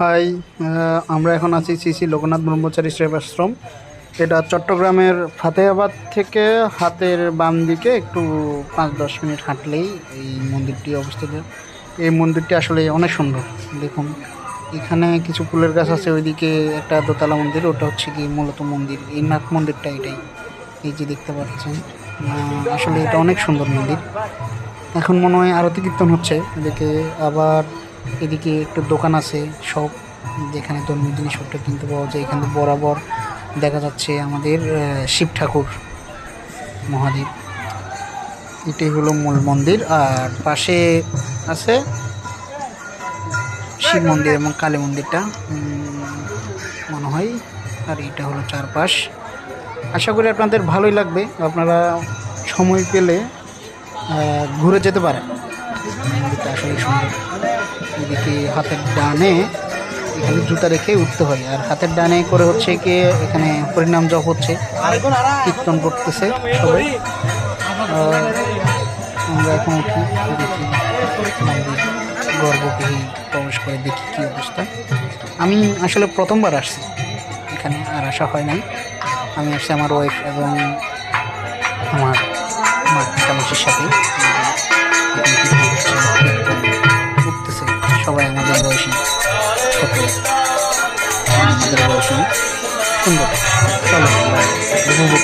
High, আমরা এখন আছি শ্রী শ্রী লোকনাথ ব্রহ্মচারী সেবাশ্রম। এটা চট্টগ্রামের ফাতেহাবাদ থেকে হাতের বাম দিকে একটু 5-10 মিনিট হাঁটলেই এই মন্দিরটি অবস্থিত। এই মন্দিরটি আসলে অনেক সুন্দর। দেখুন, এখানে কিছু ফুলের গাছ আছে, ওইদিকে একটা দোতলা মন্দির, ওটা হচ্ছে কি মূলত মন্দির। এই নাট মন্দিরটা এটাই, এই যে দেখতে পাচ্ছেন। আসলে এটা অনেক সুন্দর মন্দির। এখন মনে হয় আরতি কীর্তন হচ্ছে এদিকে। আবার এদিকে একটু দোকান আছে সব, যেখানে ধর্মীয় জিনিসপত্র কিনতে পাওয়া যায়। এখানে বরাবর দেখা যাচ্ছে আমাদের শিব ঠাকুর মহাদেব। এটাই হলো মূল মন্দির, আর পাশে আছে শিব মন্দির এবং কালী মন্দিরটা মনে হয়। আর এটা হলো চারপাশ। আশা করি আপনাদের ভালোই লাগবে, আপনারা সময় পেলে ঘুরে যেতে পারেন। মন্দিরটা আসলে সুন্দর। এদিকে হাতের ডানে এখানে জুতা রেখে উঠতে হয়, আর হাতের ডানে করে হচ্ছে কি এখানে হরিনাম জপ হচ্ছে, কীর্তন করতেছে সবাই। আমরা এখন উঠি, দেখি মন্দির গর্ভগৃহে প্রবেশ করে দেখি কী অবস্থা। আমি আসলে প্রথমবার আসছি এখানে, আর আসা হয় নাই। আমি আসছি আমার ওয়াইফ এবং আমার মাসির সাথে। উঠতেছে সবাই, আমাদের বয়সী, ছোট, আমাদের বয়সী। সুন্দর, চলো উপভোগ।